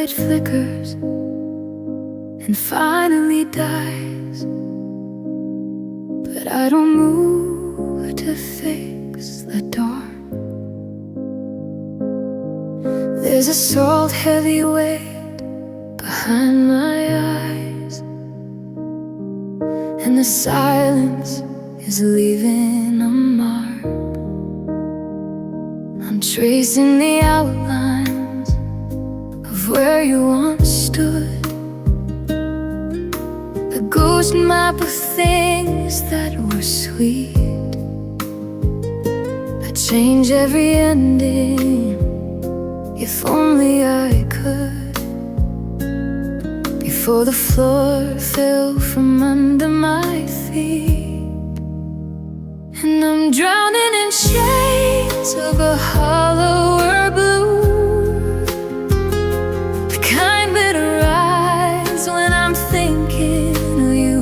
light flickers and finally dies, but I don't move to fix the dawn. There's a salt-heavy weight behind my eyes, and the silence is leaving a mark. I'm tracing the outlines of where you once stood, a ghost map of things that were sweet. I'd change every ending if only I could, before the floor fell from under my feet. And I'm drowning in shades of a hollower blue, the kind that arrives when I'm thinking of you.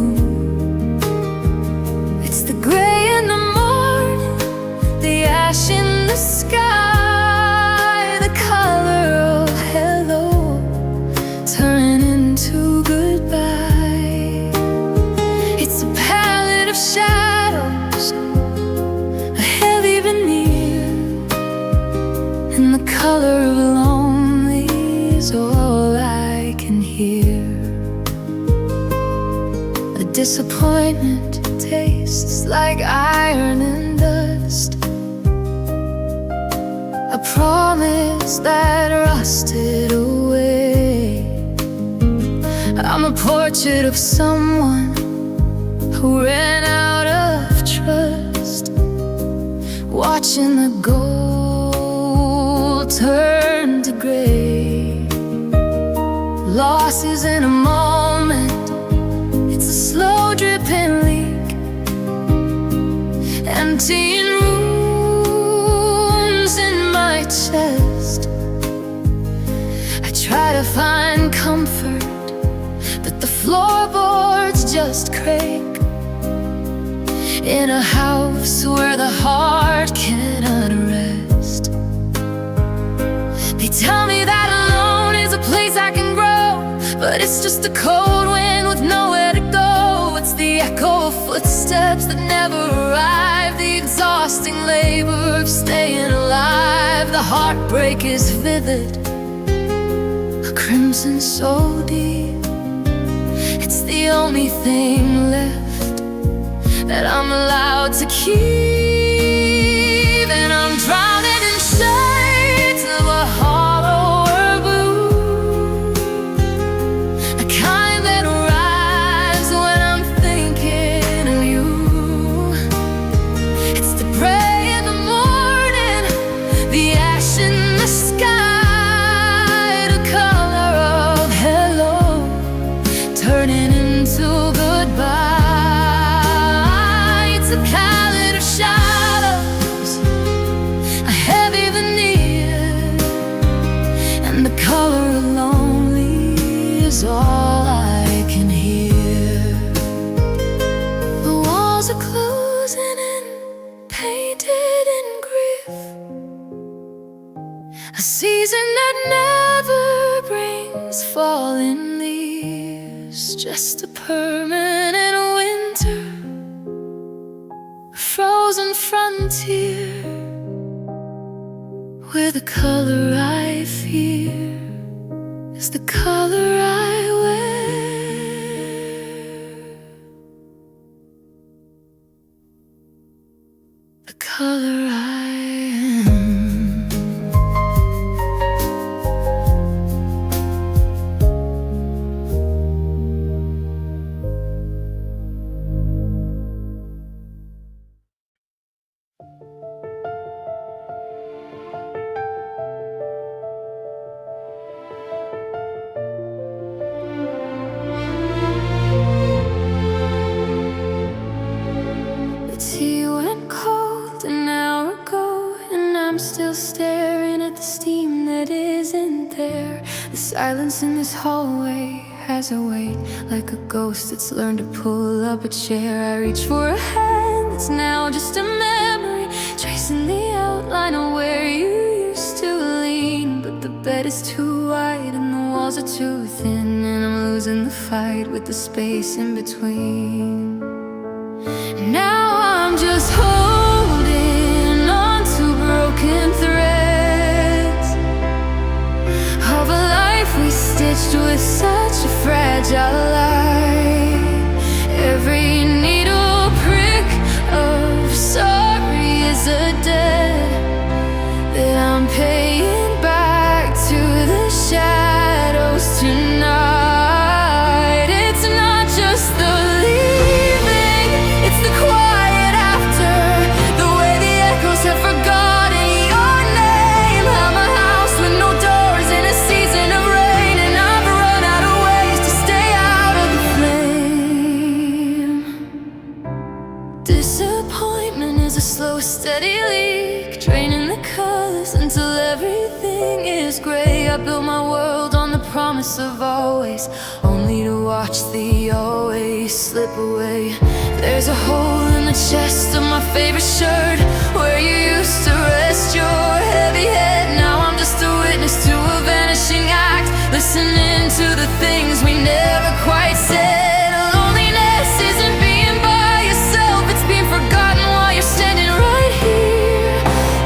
It's the gray in the morning, the ash in the sky, the color of hello turning into goodbye. It's a palette of shadows, a heavy veneer, and the color of lonely is all I can hear. A disappointment tastes like iron and dust, a promise that rusted away. I'm a portrait of someone who ran out of trust, watching the gold turn to gray. Loss is in a moment, it's a slow dripping leak, emptying rooms in my chest. I try to find comfort, but the floorboards just crake, in a house where the heart cannot rest. They tell me that alone is a place I can grow, but it's just a cold wind with nowhere to go. It's the echo of footsteps that never arrive, the exhausting labor of staying alive. The heartbreak is vivid, a crimson so deep. It's the only thing left that I'm allowed to keep. And I'm drowning in shades of a hollower blue, the kind that arrives when I'm thinking of you. It's the gray in the morning, the ash in the sky, the color of hello turning into goodbye. A palette of shadows, a heavy veneer, and the color of lonely is all I can hear. The walls are closing in, painted in grief, a season that never brings falling leaves, just a permanent winter, frozen frontier, where the color I fear is the color I wear, the color I am. I'm still staring at the steam that isn't there. The silence in this hallway has a weight, like a ghost that's learned to pull up a chair. I reach for a hand that's now just a memory, tracing the outline of where you used to lean. But the bed is too wide and the walls walls are too thin, and I'm losing the fight with the space in between. Now I'm just holding on to broken threads of a life we stitched with such a fragile light. Every needle prick of sorry is a debt that I'm paying back to the shadows tonight. It's not just the leaving, it's the quiet after, the way the echoes have forgotten your name. I'm a house with no doors in a season of rain, and I've run out of ways to stay out of the flame. Disappointment is a slow, steady leak, draining the colors until everything is gray. I built my world on the promise of always, only to watch the always slip away. There's a hole in the chest of my favorite shirt, where you used to rest your heavy head. Now I'm just a witness to a vanishing act, listening to the things we never quite said. Loneliness isn't being by yourself, it's being forgotten while you're standing right here.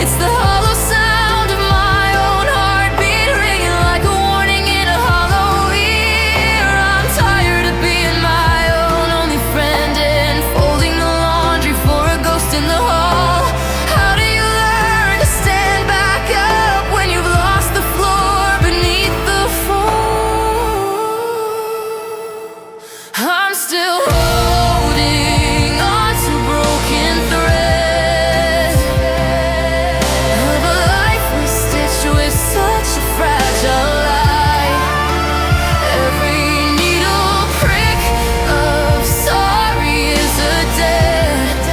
It's the hollow sound of my own heartbeat, ringing like a warning in a hollow ear. I'm tired of being my own only friend and folding the laundry for a ghost in the hall. How do you learn to stand back up when you've lost the floor beneath the fall? I'm still holding on to broken threads of a life we stitched with such a fragile light. Every needle prick of sorry is a debt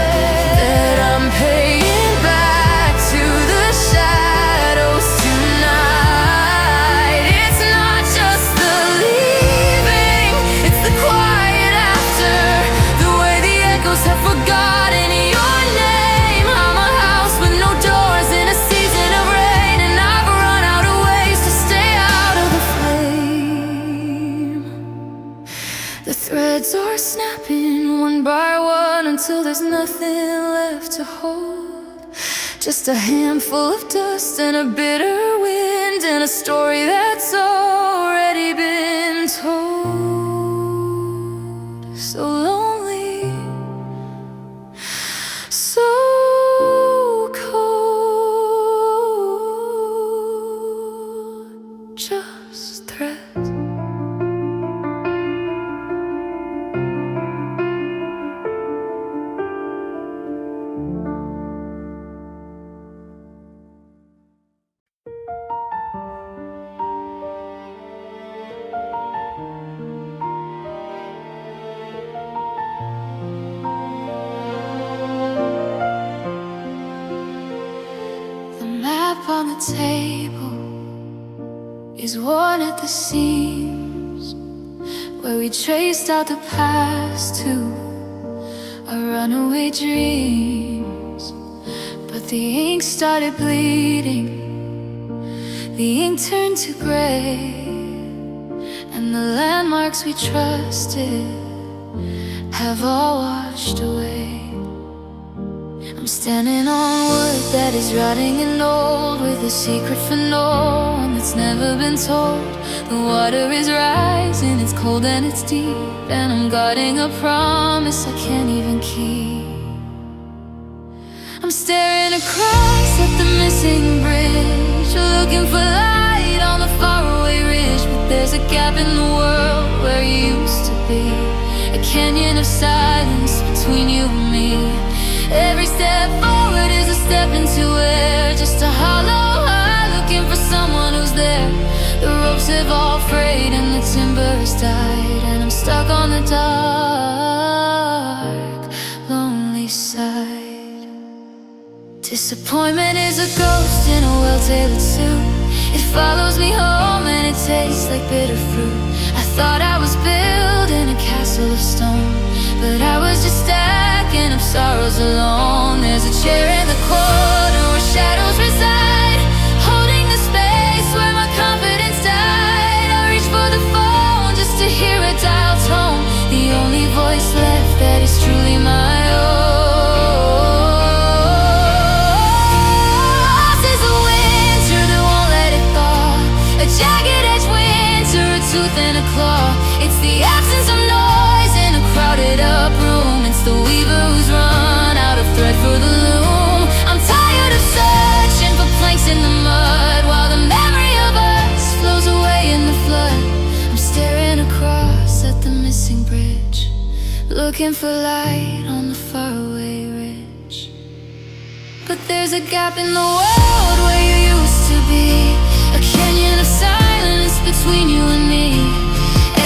that I'm paying back to the shadows tonight. It's not just the leaving, it's the quiet after, the way the echoes have forgotten your name. I'm a house with no doors in a season of rain, and I've run out of ways to stay out of the flame. The threads are snapping one by one until there's nothing left to hold. Just a handful of dust and a bitter wind, and a story that's already been told. So lonely, so cold, just threads. The map on the table is worn at the seams, where we traced out the past to our runaway dreams. But the ink started bleeding, the ink turned to gray, and the landmarks we trusted have all washed away. I'm standing on wood that is rotting and old, with a secret for no one that's never been told. The water is rising, it's cold and it's deep, and I'm guarding a promise I can't even keep. I'm staring across at the missing bridge, looking for light on the faraway ridge. But there's a gap in the world where you used to be, a canyon of silence between you and me. Every step forward is a step into air, just a hollow heart looking for someone who's there. The ropes have all frayed and the timber has died, and I'm stuck on the dark, lonely side. Disappointment is a ghost in a well-tailored suit. It follows me home and it tastes like bitter fruit. I thought I was building a castle of stone, but I was just stacking up sorrows alone. There's a chair in the corner where shadows reside, holding the space where my confidence died. I reach for tooth and a claw. It's the absence of noise in a crowded up room. It's the weaver who's run out of thread for the loom. I'm tired of searching for planks in the mud, while the memory of us flows away in the flood. I'm staring across at the missing bridge, looking for light on the faraway ridge. But there's a gap in the world where you used to be, a canyon of silence between you and me.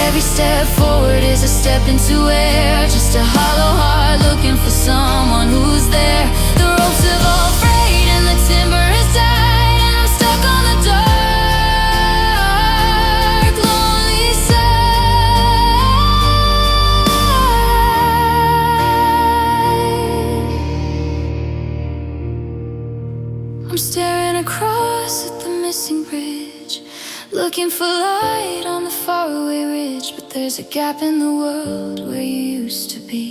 Every step forward is a step into air, just a hollow heart looking for someone who's there. The ropes have all frayed and the timber has died, and I'm stuck on the dark, lonely side. I'm staring across at the missing bridge, looking for light on the faraway ridge. But there's a gap in the world where you used to be,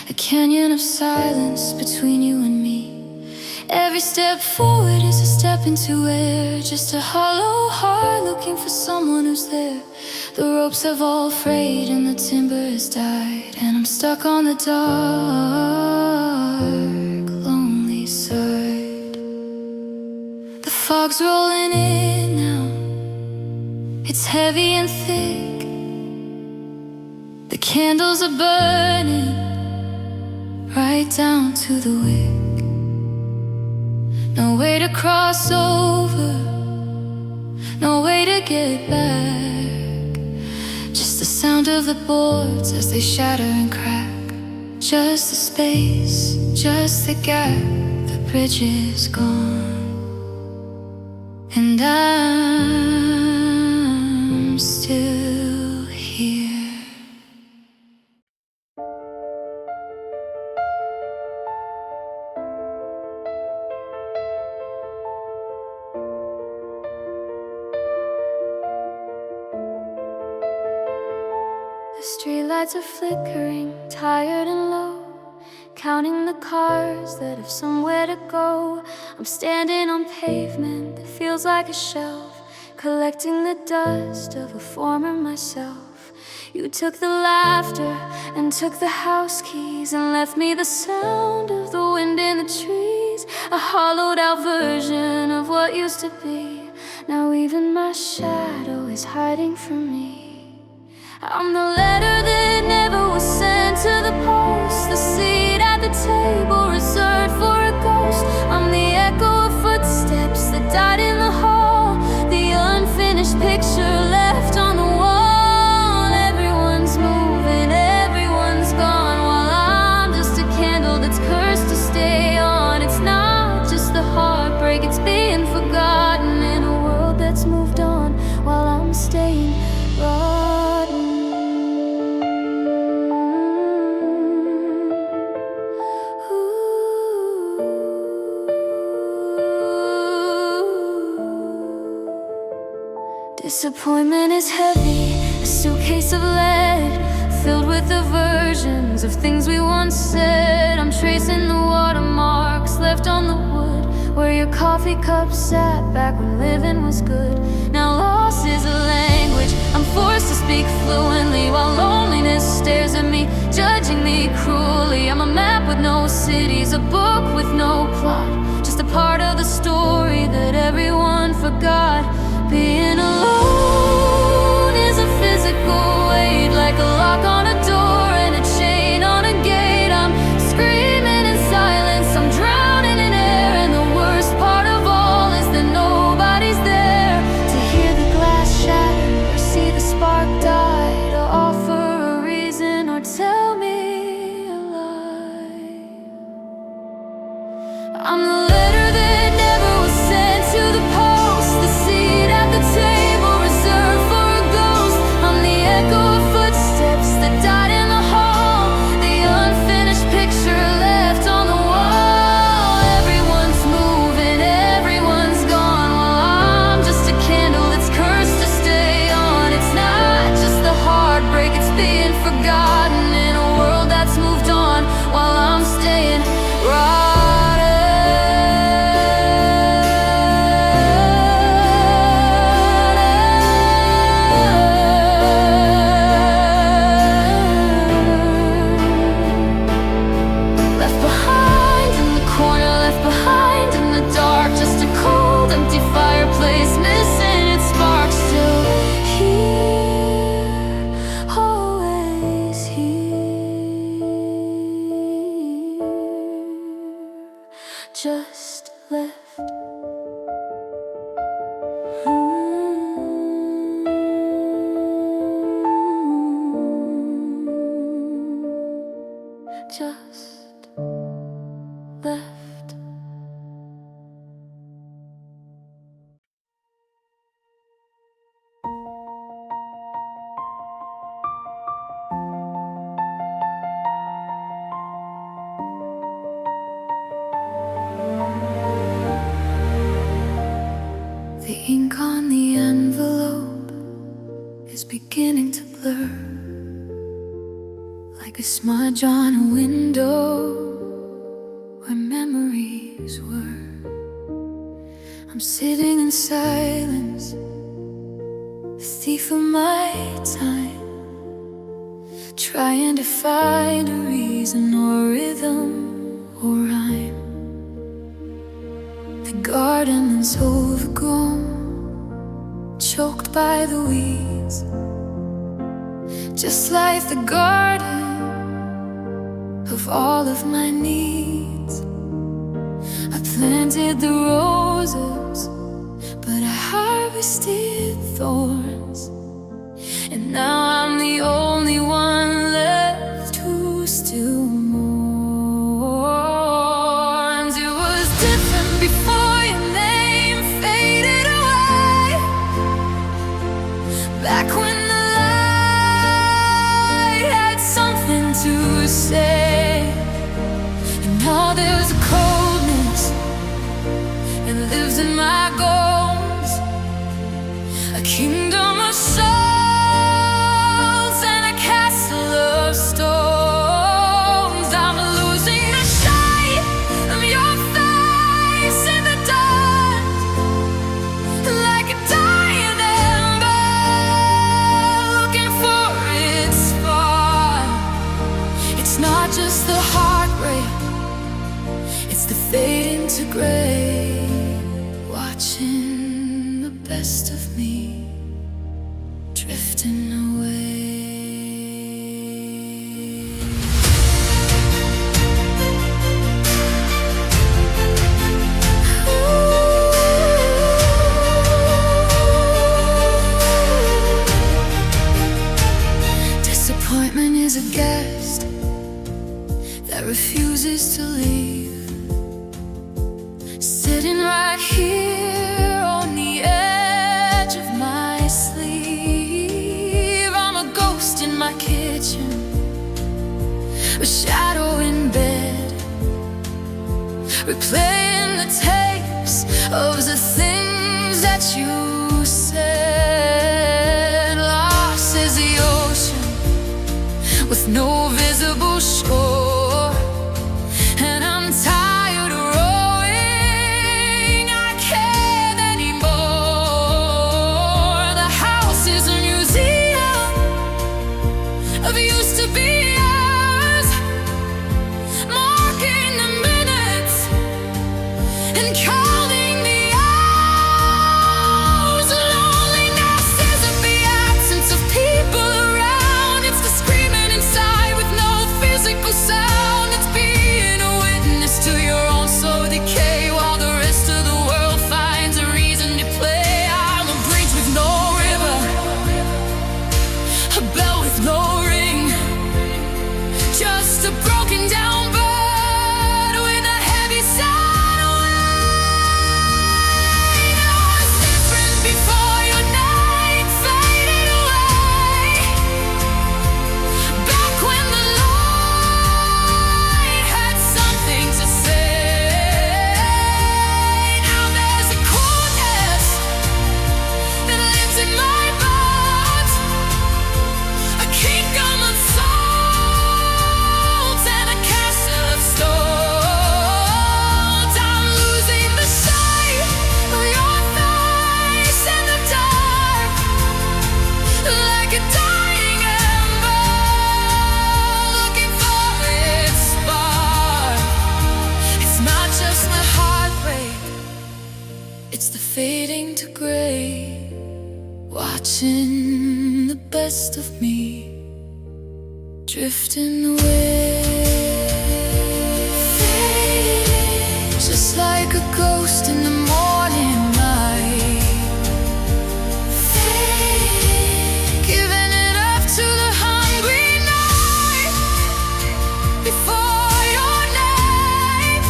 a canyon of silence between you and me. Every step forward is a step into air, just a hollow heart looking for someone who's there. The ropes have all frayed and the timber has died, and I'm stuck on the dark, lonely side. The fog's rolling in now, it's heavy and thick. The candles are burning right down to the wick. No way to cross over, no way to get back. Just the sound of the boards as they shatter and crack. Just the space, just the gap, the bridge is gone, and I'm still here. The streetlights are flickering, tired and low, counting the cars that have somewhere to go. I'm standing on pavement that feels like a shelf, collecting the dust of a former myself. You took the laughter and took the house keys, and left me the sound of the wind in the trees, a hollowed out version of what used to be. Now even my shadow is hiding from me. I'm the letter that never was sent to the post, the seat at the table reserved for a ghost. I'm the echo of footsteps that died in the hall, the unfinished picture left on the wall. Everyone's moving, everyone's gone, while I'm just a candle that's cursed to stay on. It's not just the heartbreak, it's being forgotten in a world that's moved on, while I'm staying rotten. Disappointment is heavy, a suitcase of lead, filled with the versions of things we once said. I'm tracing the watermarks left on the wood, where your coffee cup sat back when living was good. Now loss is a language I'm forced to speak fluently, while loneliness stares at me, judging me cruelly. I'm a map with no cities, a book with no plot, just a part of the story that everyone forgot. Being alone is a physical weight, like a lock on a door and a chain on a gate. I'm screaming in silence, I'm drowning in air, and the worst part of all is that nobody's there to hear the glass shatter or see the spark die, to offer a reason or tell me a lie. I'm the letter that never was sent to the post, the seat at the table reserved for is beginning to blur, like a smudge on a window where memories were. I'm sitting in silence, a thief of my time, trying to find a reason or rhythm or rhyme. The garden is overgrown, choked by the weeds, just like the garden of all of my needs. I planted the roses, but I harvested thorns, and now I'm the only one left who still mourns. It was different before your name faded away, back when the light had something to say. And now there's a coldness that lives in my bones, a kingdom of souls and a castle of stones. I'm losing the sight of your face in the dark, like a dying ember looking for its spark. It's not just the heartbreak, it's the fade into gray, watching the best of me drifting away. Disappointment is a guest that refuses to leave, sitting right here on the edge of my sleeve. I'm a ghost in my kitchen, a shadow in bed, replaying the tapes of the things that you said. Lost is the ocean with no visible shore, and I'm tired of rowing, I can't anymore. The house is a museum of used to be ours, marking the minutes and counting the hours. Loneliness isn't the absence of people around, it's the screaming inside with no physical sound. It's being a witness to your own slow decay while the rest of the world finds a reason to play. I'm a bridge with no river, a bell with no ring, just a broken down bird with a heavy sound away. It was different before your name faded away, back when the light had something to say. Now there's a coldness that lives in my bones, a kingdom of souls and a castle of stones. I'm losing the sight of your face in the dark, like a dying ember looking for its spark. It's not just the heartbreak, it's the fading to gray, watching the best of me drifting away. Fading, just like a ghost in the morning light. Fading, giving it up to the hungry night. Before your name,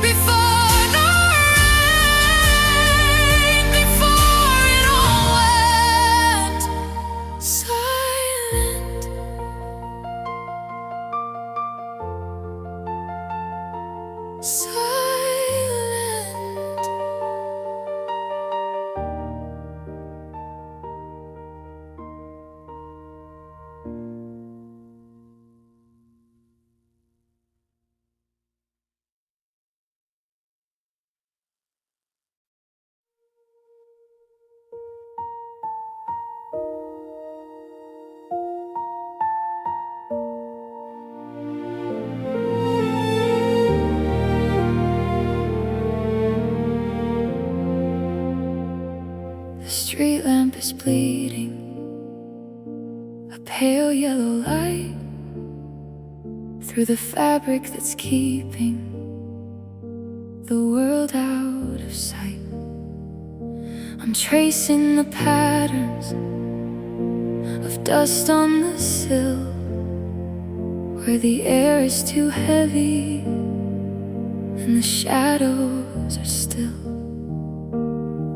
before the rain, before it all went silent. bleeding, a pale yellow light through the fabric that's keeping the world out of sight. I'm tracing the patterns of dust on the sill, where the air is too heavy and the shadows are still.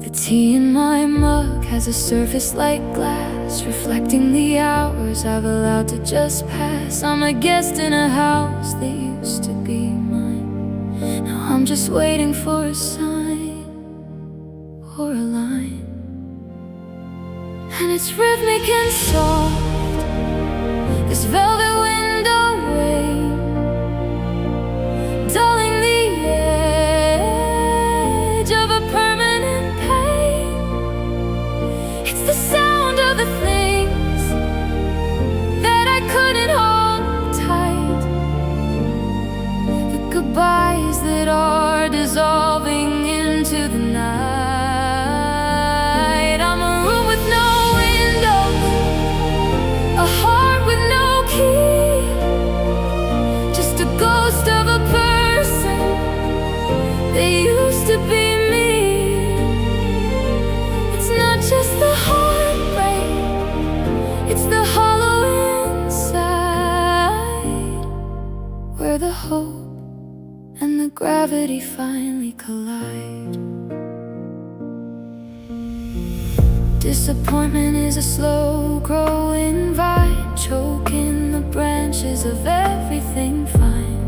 The tea in my mug has a surface like glass, reflecting the hours I've allowed to just pass. I'm a guest in a house that used to be mine. Now I'm just waiting for a sign or a line, and it's rhythmic and soft, this velvet window rain, dulling the edge of a permanent pain. It's the sound of the things that I couldn't hold tight, the goodbyes that are dissolving into the night. I'm a room with no windows, a heart with no key, just a ghost of a person that used to be me. It's not just the heartbreak, it's the hollow inside, where the hope and the gravity finally collide. Disappointment is a slow-growing vine, choking the branches of everything fine.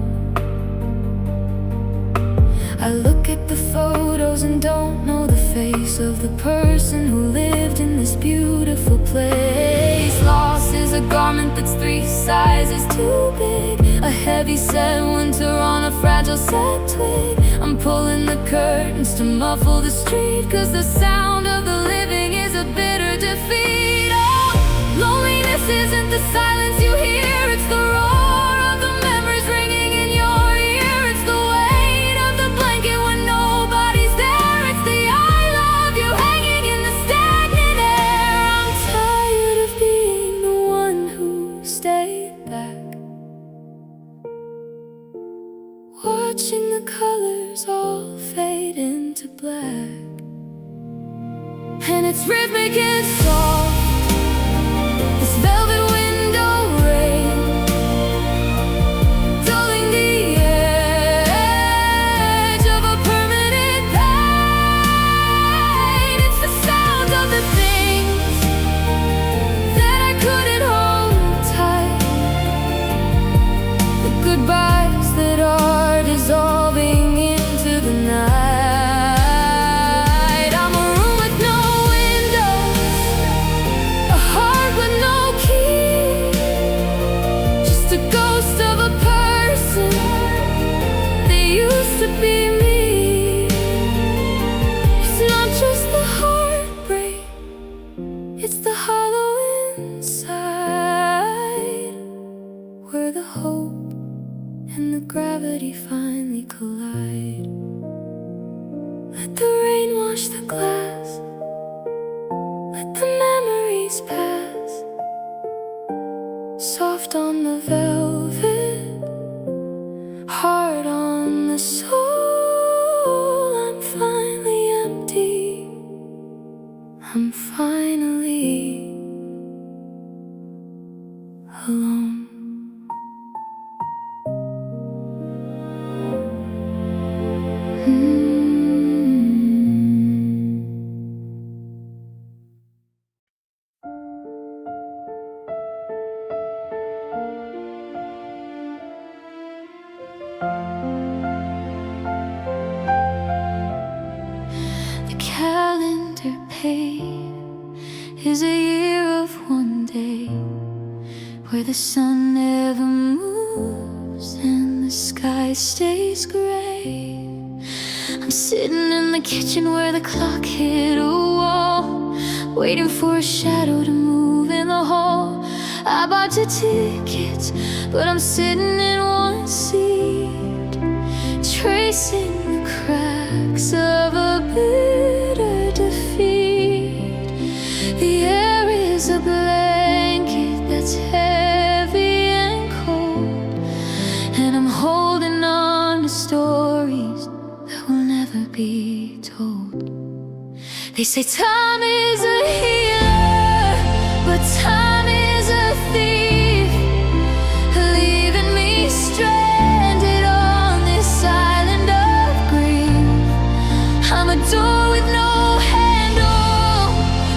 I look at the photos and don't know the face of the person who lived in this beautiful place. Loss is a garment that's 3 sizes too big, a heavy-set winter on a fragile set twig. I'm pulling the curtains to muffle the street, 'cause the sound of the living is a bitter defeat. Oh, loneliness isn't the silence you hear, it's the roar of the memories ringing in your ear. It's the weight of the blanket when nobody's there. It's the I love you hanging in the stagnant air. I'm tired of being the one who stayed back, watching the colors all fade into black. And it's rhythmic and soft, this velvet window rain, dulling the edge of a permanent pain. It's the sound of the things that I couldn't hold tight, the goodbyes that are dissolving into the night. To be me, it's not just the heartbreak, it's the hollow inside, where the hope and the gravity finally collide. Let the rain wash the glass, let the memories pass, soft on the velvet, hard on the soul. I'm finally empty, I'm finally alone. Calendar page is a year of one day, where the sun never moves and the sky stays gray. I'm sitting in the kitchen where the clock hit a wall, waiting for a shadow to move in the hall. I bought 2 tickets, but I'm sitting in one seat, tracing the cracks of a bitter defeat. The They say time is a healer, but time is a thief, leaving me stranded on this island of grief. I'm a door with no handle,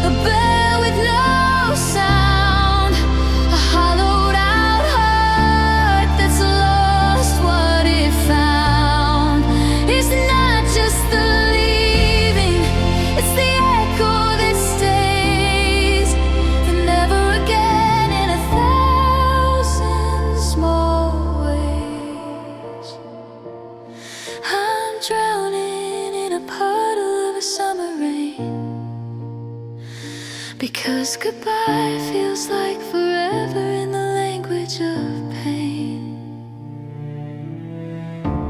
a bell with no sound, a hollowed out heart that's lost what it found. It's not just the leaving, it's the echo that stays, and never again in 1,000 small ways. I'm drowning in a puddle of a summer rain, because goodbye feels like forever in the language of pain.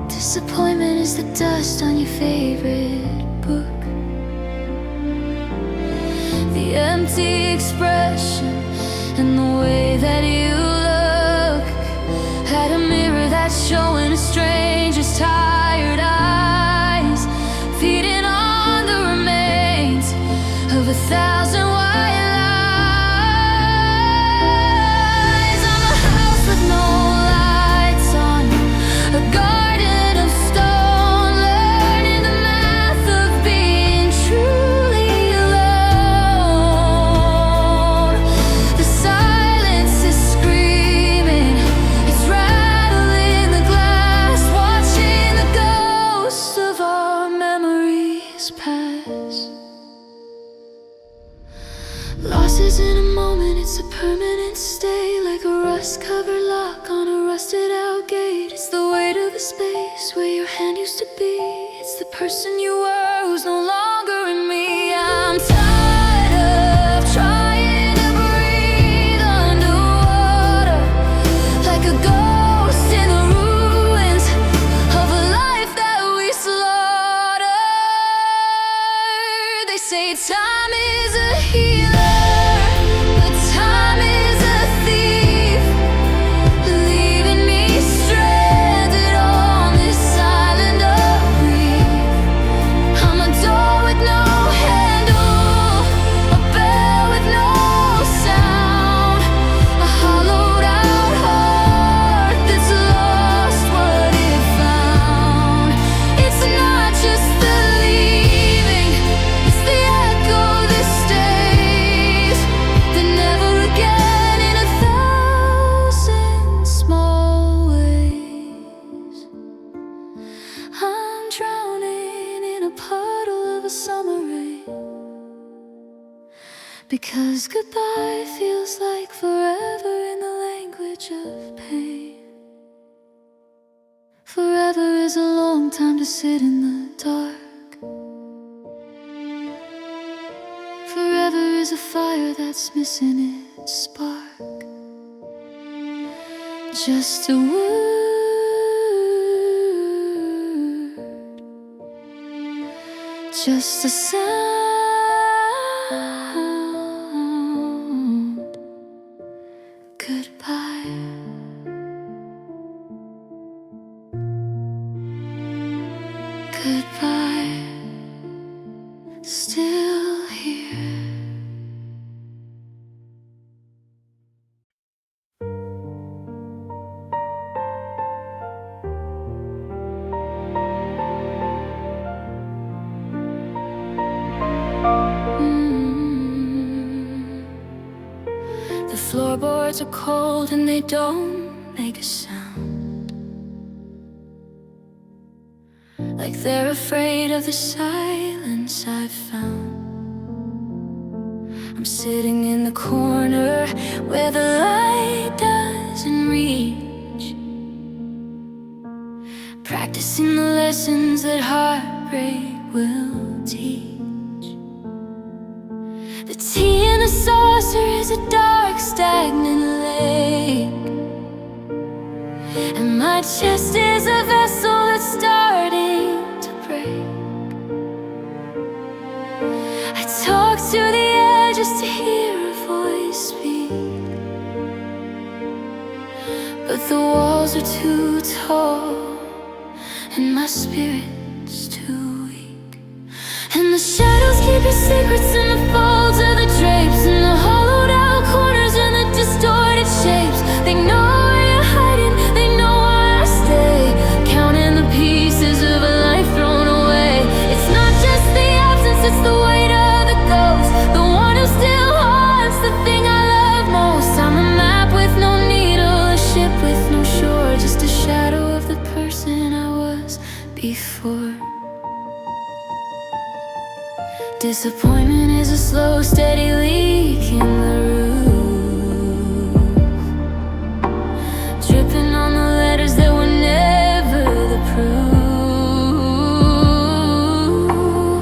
Disappointment is the dust on your favorite book, the empty expression and the way that you look at a mirror that's showing a stranger's tired eyes, feeding on the remains of 1,000 white lies. I'm a house with no lights on, a garden of stone, learning the math of being truly alone. The silence is screaming, it's rattling the glass, watching the ghosts of our memories pass. Loss isn't a moment, it's a permanent stay, like a rust-covered lock on a rusted-out gate. It's the weight of the space where your hand used to be. It's the person you were who's no longer in me. I'm tired of trying to breathe underwater, like a ghost in the ruins of a life that we slaughtered. They say time is a healer, but time is a thief, leaving me stranded on this island of grief. I'm a door with no handle, a bell with no sound, a hollowed out heart that's lost what it found. It's not just the leaving, it's the echo that stays, then never again in 1,000 small ways. I'm drowning in a puddle of a summer rain, because goodbye feels like forever in the language of pain. Forever is a long time to sit in the dark. Forever is a fire that's missing its spark. Just a word, just a sound. Goodbye. Goodbye. Still here. The floorboards are cold and they don't make a sound, like they're afraid of the silence I've found. I'm sitting in the corner where the light doesn't reach, practicing the lessons that heartbreak will teach. The tea in a saucer is a dark, stagnant lake, and my chest is a vessel that's starting to break. I talk to the air just to hear a voice speak, but the walls are too tall and my spirit's too weak, and the shadows keep keep your secrets in the folds of the drapes, in the hollowed out corners and the distorted shapes. They know where you're hiding, they know why I stay, counting the pieces of a life thrown away. It's not just the absence, it's the weight of the ghost, the one who still haunts the thing I love most. I'm a map with no needle, a ship with no shore, just a shadow of the person I was before. Disappointment is a slow, steady leak in the roof, dripping on the letters that were never the proof.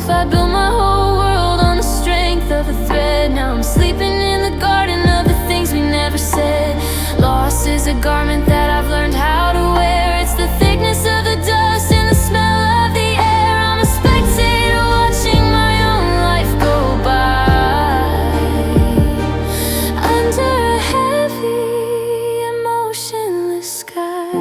I built my whole world on the strength of a thread. Now I'm sleeping in the garden of the things we never said. Loss is a garment that I've learned how to wear. It's the thickness of the dust and the smell of the air. I'm a spectator watching my own life go by, under a heavy, emotionless sky.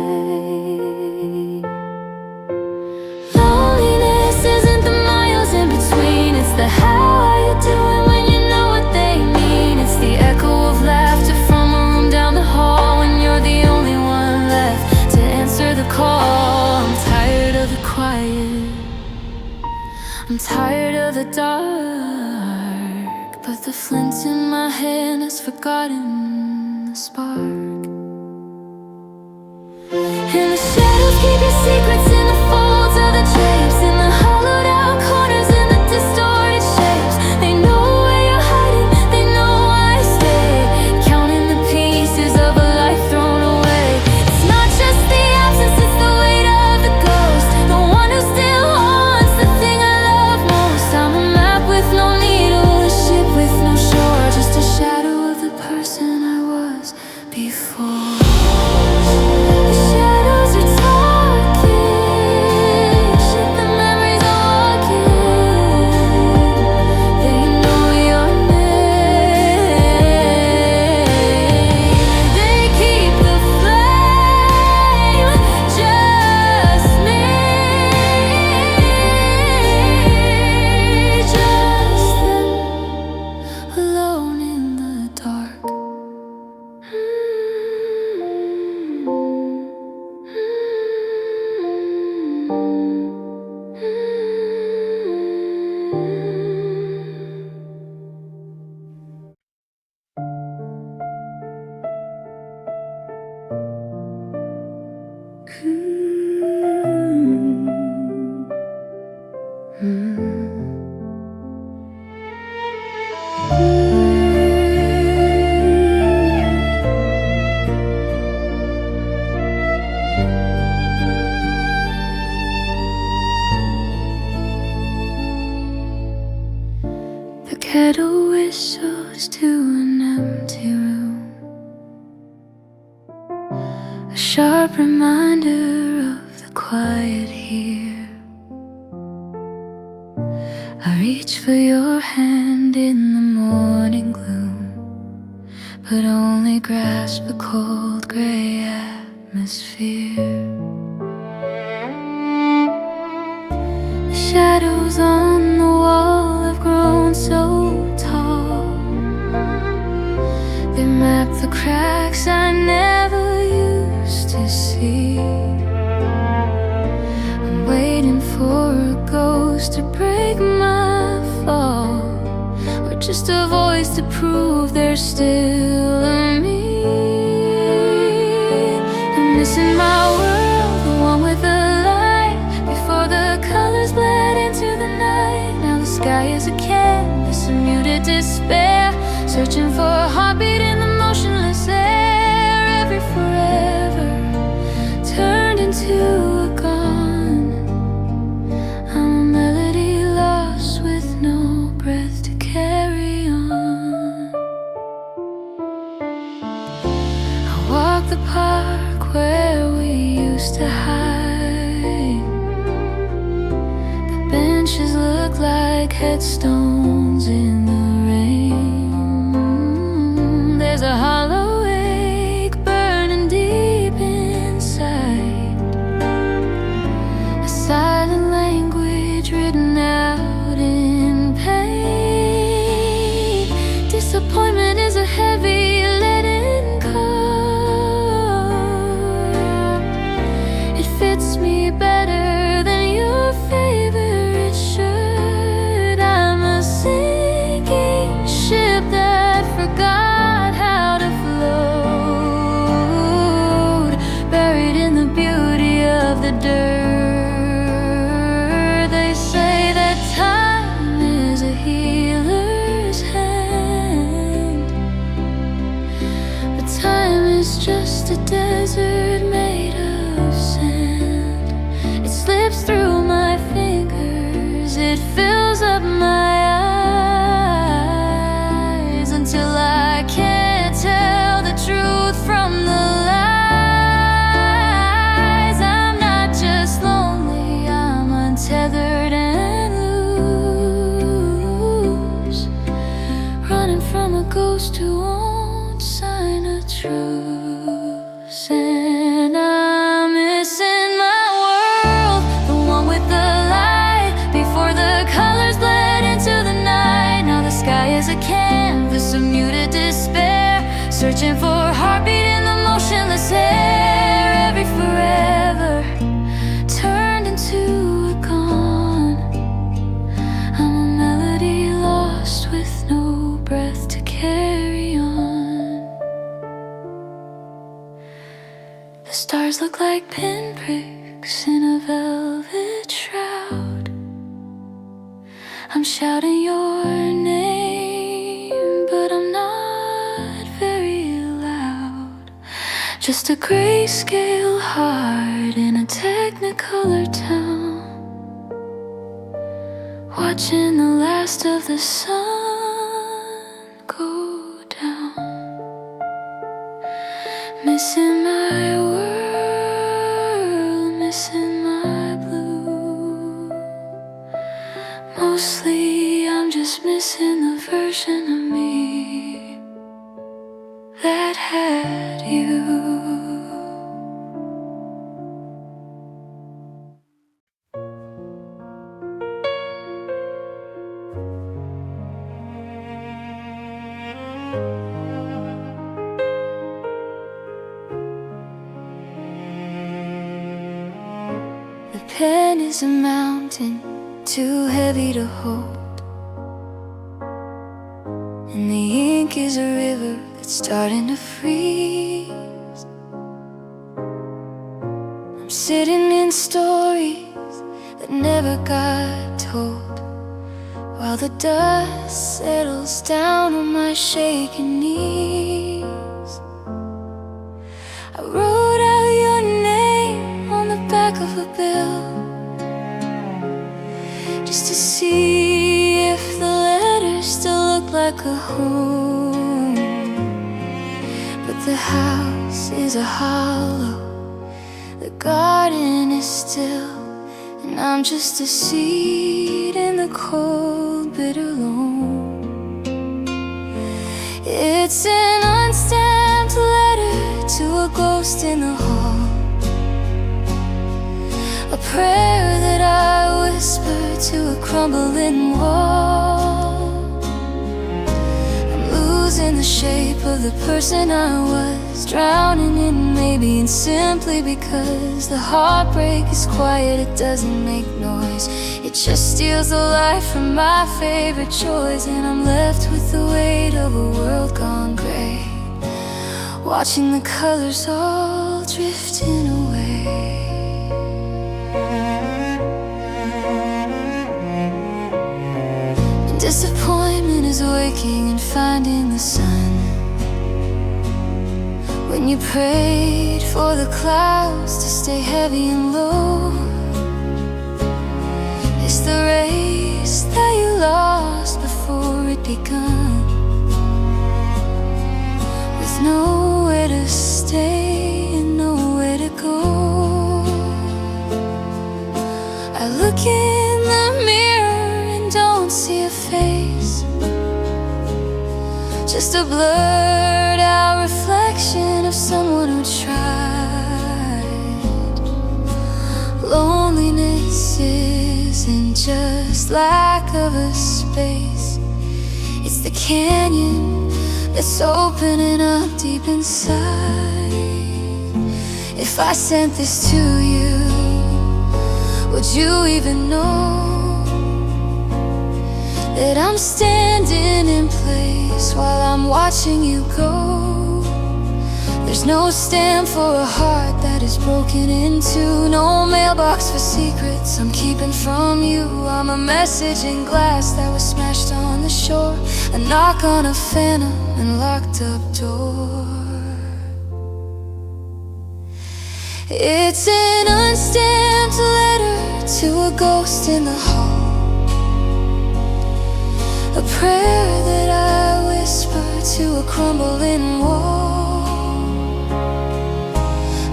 Loneliness isn't the miles in between, it's the how are you doing when you know what they mean. It's the echo of laughter from a room down the hall when you're the only one left to answer the call. I'm tired of the quiet, I'm tired of the dark, but the flint in my hand has forgotten the spark. And the shadows keep your secrets in the folds of the drapes, in the hollowed out corners and the distorted shapes. They know where you're hiding, they know why I stay, counting the pieces of a life thrown away. It's not just the absence, it's the weight of the ghost, the one who still haunts the thing I love most. I'm a map with no needle, a ship with no shore, just a shadow of the person I was before. The shadows are talking, shit, the memories are walking. They know your name. They keep the flame, just me, just them, alone in the dark. The kettle whistles to an empty room, a sharp reminder of the quiet here. I reach for your hand in the morning gloom, but only grasp the cold gray atmosphere. The shadows on the wall have grown so tall, they map the cracks I never used to see. I'm waiting for a ghost to break my fall, or just a voice to prove there's still a me. I'm missing my world, the one with the light, before the colors bled into the night. Now the sky is a canvas, a muted despair, searching for a heartbeat in the motionless air. Every forever turned into a gone. I'm a melody lost with no breath to carry on. I walk the park where we used to hide. The benches look like headstones in the rain. There's a hollow ache burning deep inside, a silent language written out in pain. is just a desert made of sand. It slips through my fingers, it fills up my eyes, until I can't tell the truth from the lies. I'm not just lonely, I'm untethered and loose, running from a ghost who won't sign a truce. And I'm missing my world, the one with the light, before the colors bled into the night. Now the sky is a canvas of muted despair, searching for a heartbeat in the motionless air. Every forever turned into a gone. I'm a melody lost with no breath to carry on. The stars look like pinpricks in a velvet shroud. I'm shouting your name, but I'm not very loud. Just a grayscale heart in a technicolor town, watching the last of the sun go down. Missing my world, missing my blue. Mostly I'm just missing the version of me that had you. The pen is a mountain too heavy to hold, and the ink is a river that's starting to freeze. I'm sitting in stories that never got told, while the dust settles down on my shaking knees. I wrote out your name on the back of a bill, just to see if the letters still look like a home. But the house is a hollow, the garden is still, and I'm just a seed in the cold, bitter loam. It's an unstamped letter to a ghost in the hall, a prayer that I whisper to a crumbling wall. I'm losing the shape of the person I was, drowning in maybe, and simply because the heartbreak is quiet, it doesn't make noise. It just steals the life from my favorite joys, and I'm left with the weight of a world gone gray, watching the colors all drifting away. And disappointment is waking and finding the sun. When you prayed for the clouds to stay heavy and low, it's the race that you lost before it begun, with nowhere to stay and nowhere to go. I look in the mirror and don't see a face, just a blurred out reflection of someone who tried. Loneliness isn't just lack of a space, it's the canyon that's opening up deep inside. If I sent this to you, would you even know that I'm standing in place while I'm watching you go? There's no stamp for a heart that is broken into, no mailbox for secrets I'm keeping from you. I'm a message in glass that was smashed on the shore, a knock on a phantom and locked up door. It's an unstamped letter to a ghost in the hall, a prayer that I whisper to a crumbling wall.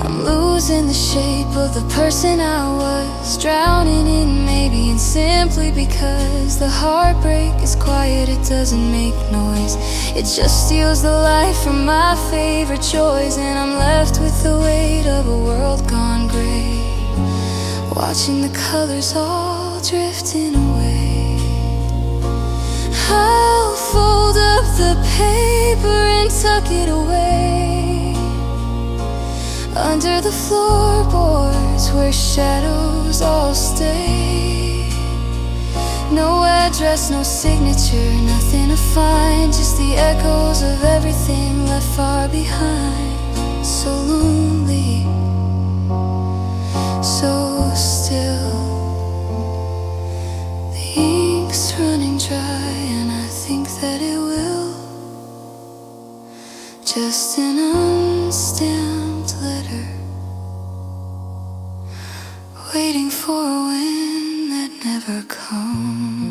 I'm losing the shape of the person I was, drowning in maybe, and simply because the heartbreak is quiet, it doesn't make noise. It just steals the life from my favorite joys, and I'm left with the weight of a world gone gray, watching the colors all drifting away. I'll fold up the paper and tuck it away under the floorboards where shadows all stay. No address, no signature, nothing to find, just the echoes of everything left far behind. So lonely, so still. The ink's running dry and I think that it will. Just an unstamped letter, waiting for a wind that never comes.